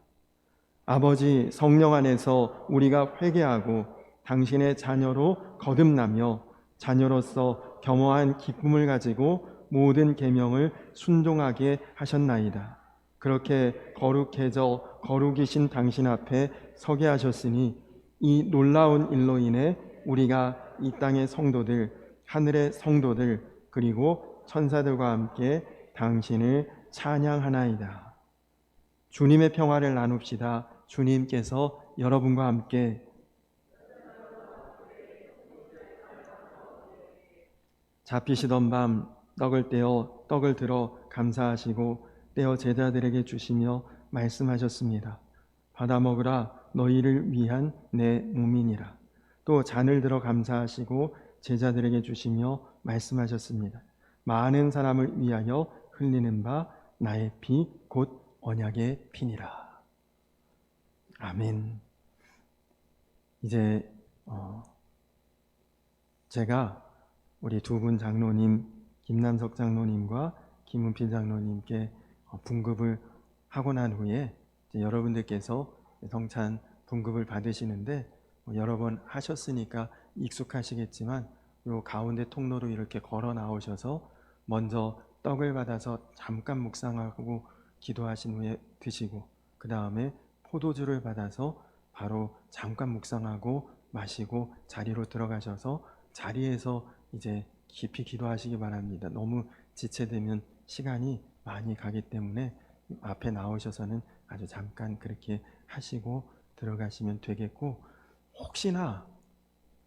Speaker 1: 아버지, 성령 안에서 우리가 회개하고 당신의 자녀로 거듭나며 자녀로서 겸허한 기쁨을 가지고 모든 계명을 순종하게 하셨나이다. 그렇게 거룩해져 거룩이신 당신 앞에 서게 하셨으니 이 놀라운 일로 인해 우리가 이 땅의 성도들, 하늘의 성도들, 그리고 천사들과 함께 당신을 찬양하나이다. 주님의 평화를 나눕시다. 주님께서 여러분과 함께. 잡히시던 밤 떡을 떼어 떡을 들어 감사하시고 떼어 제자들에게 주시며 말씀하셨습니다. 받아 먹으라, 너희를 위한 내 몸이니라. 또 잔을 들어 감사하시고 제자들에게 주시며 말씀하셨습니다. 많은 사람을 위하여 흘리는 바 나의 피 곧 언약의 피니라. 아멘. 이제 제가 우리 두 분 장로님, 김남석 장로님과 김은필 장로님께 분급을 하고 난 후에 이제 여러분들께서 성찬 분급을 받으시는데, 여러 번 하셨으니까 익숙하시겠지만 요 가운데 통로로 이렇게 걸어 나오셔서 먼저 떡을 받아서 잠깐 묵상하고 기도하신 후에 드시고, 그 다음에 포도주를 받아서 바로 잠깐 묵상하고 마시고 자리로 들어가셔서 자리에서 이제 깊이 기도하시기 바랍니다. 너무 지체되면 시간이 많이 가기 때문에 앞에 나오셔서는 아주 잠깐 그렇게 하시고 들어가시면 되겠고, 혹시나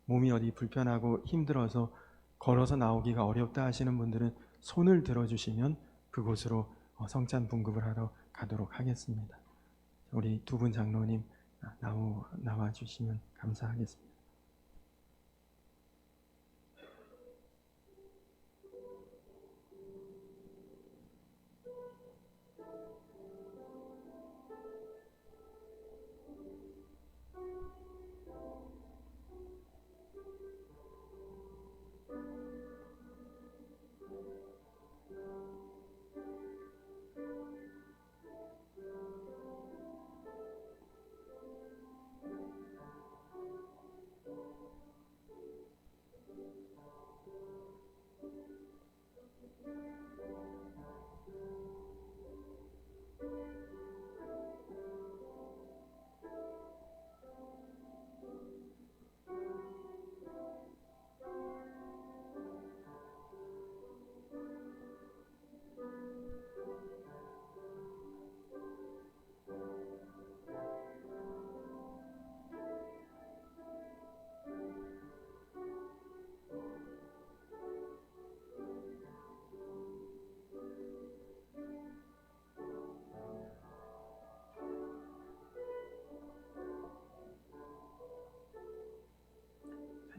Speaker 1: 몸이 어디 불편하고 힘들어서 걸어서 나오기가 어렵다 하시는 분들은 손을 들어주시면 그곳으로 성찬 분급을 하러 가도록 하겠습니다. 우리 두 분 장로님 나와 주시면 감사하겠습니다.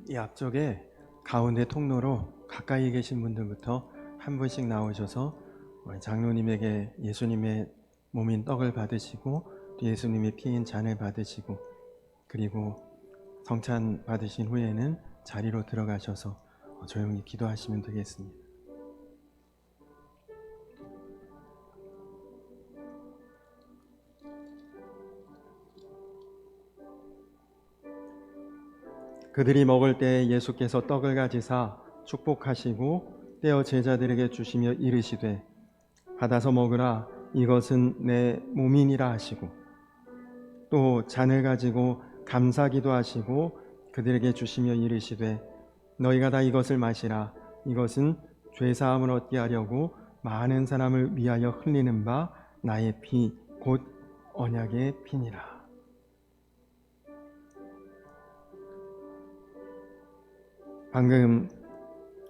Speaker 1: 이 앞쪽에 가운데 통로로 가까이 계신 분들부터 한 분씩 나오셔서 장로님에게 예수님의 몸인 떡을 받으시고 또 예수님의 피인 잔을 받으시고 그리고 성찬 받으신 후에는 자리로 들어가셔서 조용히 기도하시면 되겠습니다. 그들이 먹을 때 예수께서 떡을 가지사 축복하시고 떼어 제자들에게 주시며 이르시되 받아서 먹으라 이것은 내 몸이니라 하시고 또 잔을 가지고 감사기도 하시고 그들에게 주시며 이르시되 너희가 다 이것을 마시라 이것은 죄사함을 얻게 하려고 많은 사람을 위하여 흘리는 바 나의 피 곧 언약의 피니라. 방금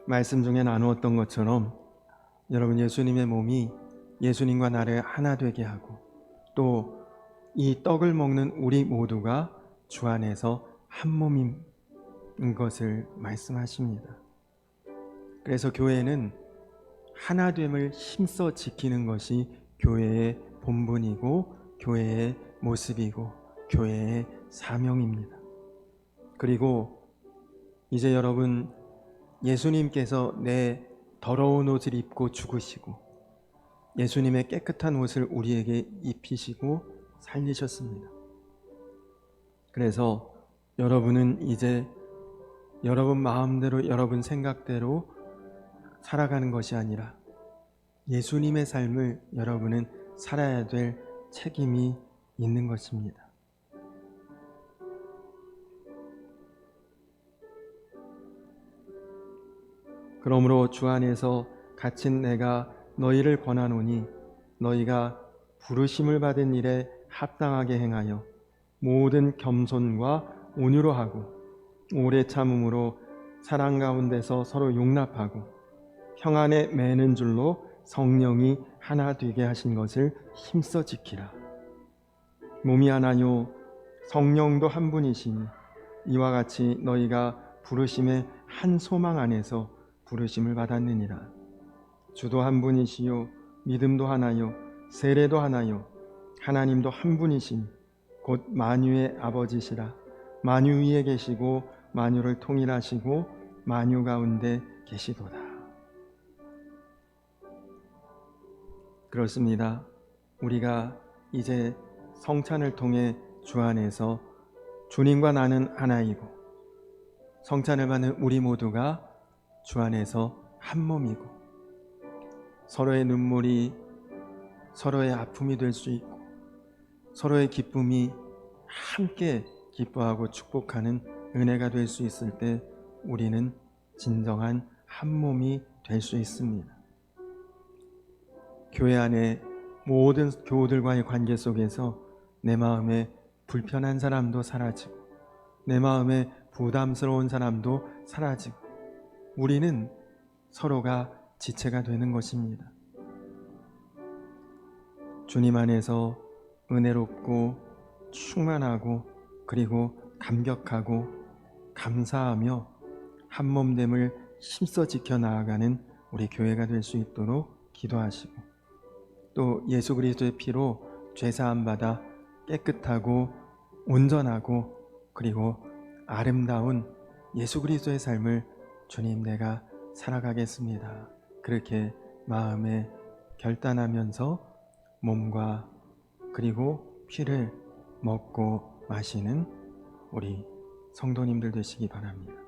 Speaker 1: 말씀 중에 나누었던 것처럼 여러분 예수님의 몸이 예수님과 나를 하나 되게 하고 또 이 떡을 먹는 우리 모두가 주 안에서 한 몸인 것을 말씀하십니다. 그래서 교회는 하나됨을 힘써 지키는 것이 교회의 본분이고 교회의 모습이고 교회의 사명입니다. 그리고 이제 여러분 예수님께서 내 더러운 옷을 입고 죽으시고 예수님의 깨끗한 옷을 우리에게 입히시고 살리셨습니다. 그래서 여러분은 이제 여러분 마음대로 여러분 생각대로 살아가는 것이 아니라 예수님의 삶을 여러분은 살아야 될 책임이 있는 것입니다. 그러므로 주 안에서 갇힌 내가 너희를 권하노니 너희가 부르심을 받은 일에 합당하게 행하여 모든 겸손과 온유로 하고 오래 참음으로 사랑 가운데서 서로 용납하고 평안에 매는 줄로 성령이 하나 되게 하신 것을 힘써 지키라. 몸이 하나요 성령도 한 분이시니 이와 같이 너희가 부르심의 한 소망 안에서 부르심을 받았느니라. 주도 한 분이시요 믿음도 하나요 세례도 하나요 하나님도 한 분이신 곧 만유의 아버지시라. 만유 위에 계시고 만유를 통일하시고 만유 가운데 계시도다. 그렇습니다. 우리가 이제 성찬을 통해 주 안에서 주님과 나는 하나이고 성찬을 받는 우리 모두가 주 안에서 한 몸이고 서로의 눈물이 서로의 아픔이 될 수 있고 서로의 기쁨이 함께 기뻐하고 축복하는 은혜가 될 수 있을 때 우리는 진정한 한 몸이 될 수 있습니다. 교회 안에 모든 교우들과의 관계 속에서 내 마음에 불편한 사람도 사라지고 내 마음에 부담스러운 사람도 사라지고 우리는 서로가 지체가 되는 것입니다. 주님 안에서 은혜롭고 충만하고 그리고 감격하고 감사하며 한몸됨을 힘써 지켜 나아가는 우리 교회가 될 수 있도록 기도하시고 또 예수 그리스도의 피로 죄사함 받아 깨끗하고 온전하고 그리고 아름다운 예수 그리스도의 삶을 주님 내가 살아가겠습니다. 그렇게 마음에 결단하면서 몸과 그리고 피를 먹고 마시는 우리 성도님들 되시기 바랍니다.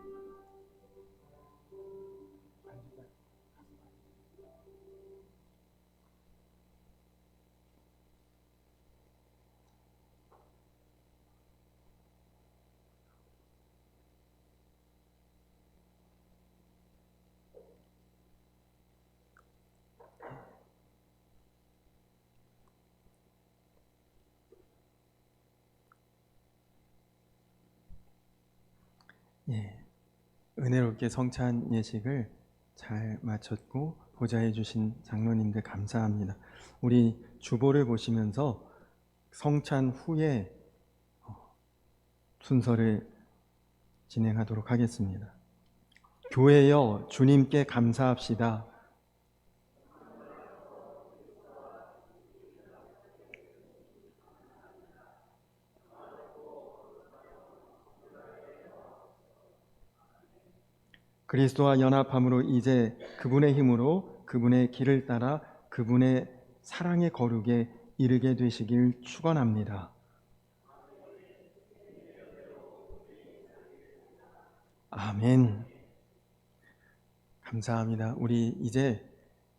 Speaker 1: 은혜롭게 성찬 예식을 잘 마쳤고 보좌해 주신 장로님들 감사합니다. 우리 주보를 보시면서 성찬 후에 순서를 진행하도록 하겠습니다. 교회여 주님께 감사합시다. 그리스도와 연합함으로 이제 그분의 힘으로 그분의 길을 따라 그분의 사랑의 거룩에 이르게 되시길 축원합니다. 아멘. 감사합니다. 우리 이제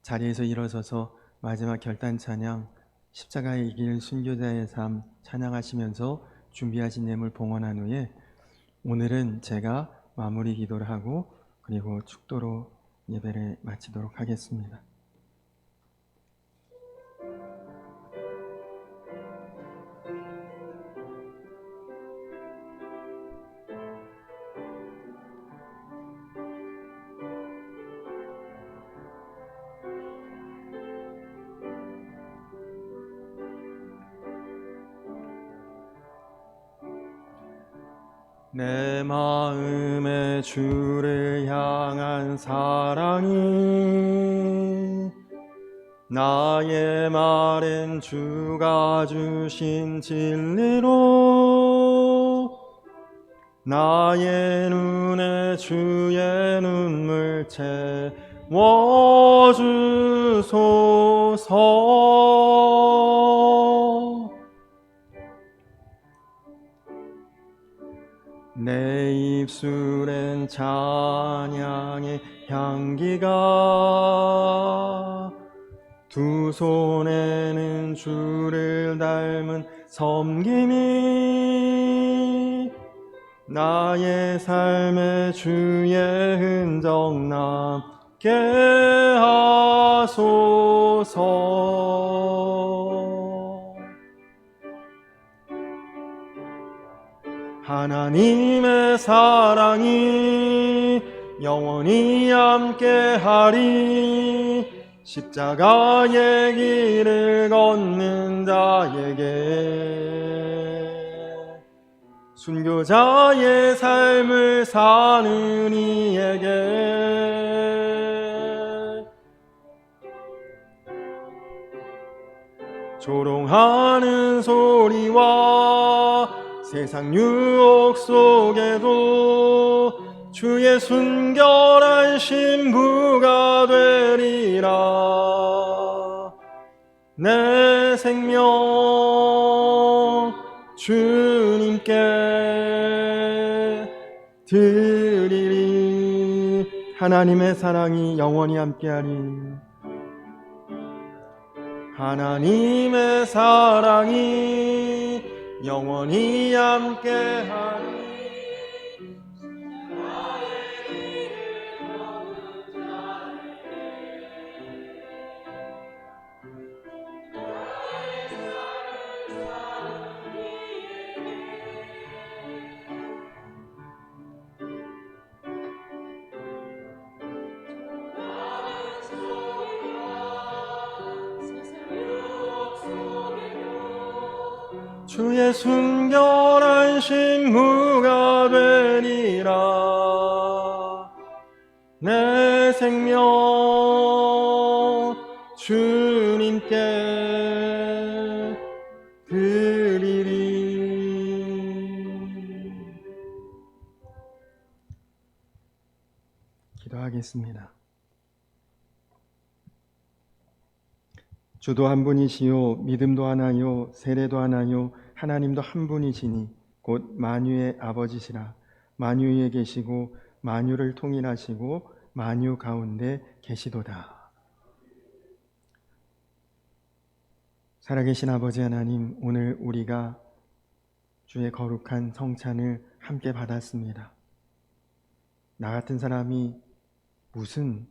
Speaker 1: 자리에서 일어서서 마지막 결단 찬양 십자가의 길 순교자의 삶 찬양하시면서 준비하신 예물 봉헌한 후에 오늘은 제가 마무리 기도를 하고 그리고 축도로 예배를 마치도록 하겠습니다. 내 마음에 주를 향한 사랑이 나의 말엔 주가 주신 진리로 나의 눈에 주의 눈물 채워주소서. 내 입술엔 찬양의 향기가 두 손에는 주를 닮은 섬김이 나의 삶에 주의 흔적 남게 하소서. 하나님의 사랑이 영원히 함께하리. 십자가의 길을 걷는 자에게 순교자의 삶을 사는 이에게 조롱하는 소리와 세상 유혹 속에도 주의 순결한 신부가 되리라. 내 생명 주님께 드리리. 하나님의 사랑이 영원히 함께하리. 하나님의 사랑이 영원히 함께하리. 주의 순결한 신부가 되리라. 내 생명 주님께 드리리. 기도하겠습니다. 주도 한 분이시요 믿음도 하나요 세례도 하나요 하나님도 한 분이시니 곧 만유의 아버지시라. 만유 위에 계시고 만유를 통일하시고 만유 가운데 계시도다. 살아계신 아버지 하나님, 오늘 우리가 주의 거룩한 성찬을 함께 받았습니다. 나 같은 사람이 무슨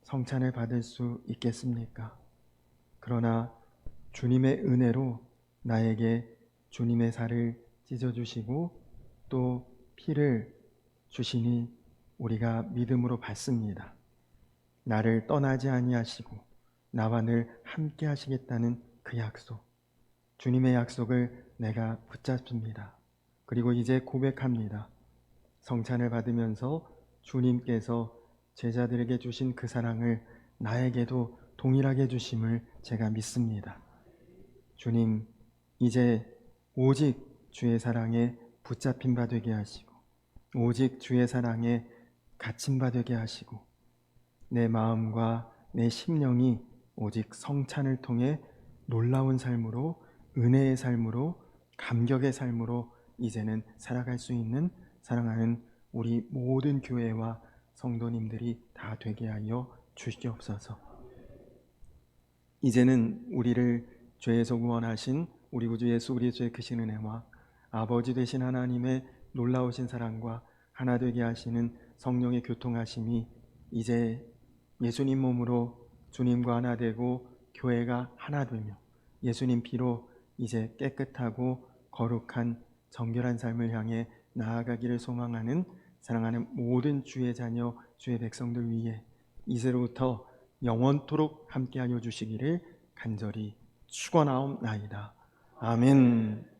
Speaker 1: 성찬을 받을 수 있겠습니까? 그러나 주님의 은혜로 나에게 주님의 살을 찢어주시고 또 피를 주시니 우리가 믿음으로 받습니다. 나를 떠나지 아니하시고 나와 늘 함께 하시겠다는 그 약속, 주님의 약속을 내가 붙잡습니다. 그리고 이제 고백합니다. 성찬을 받으면서 주님께서 제자들에게 주신 그 사랑을 나에게도 동일하게 주심을 제가 믿습니다. 주님, 이제 오직 주의 사랑에 붙잡힌 바 되게 하시고 오직 주의 사랑에 갇힌 바 되게 하시고 내 마음과 내 심령이 오직 성찬을 통해 놀라운 삶으로, 은혜의 삶으로, 감격의 삶으로 이제는 살아갈 수 있는 사랑하는 우리 모든 교회와 성도님들이 다 되게 하여 주시옵소서. 이제는 우리를 죄에서 구원하신 우리 구주 예수 그리스도의 크신 은혜와 아버지 되신 하나님의 놀라우신 사랑과 하나 되게 하시는 성령의 교통하심이 이제 예수님 몸으로 주님과 하나 되고 교회가 하나 되며 예수님 피로 이제 깨끗하고 거룩한 정결한 삶을 향해 나아가기를 소망하는 사랑하는 모든 주의 자녀, 주의 백성들 위해 이제로부터 영원토록 함께하여 주시기를 간절히 축원하옵나이다. 아멘.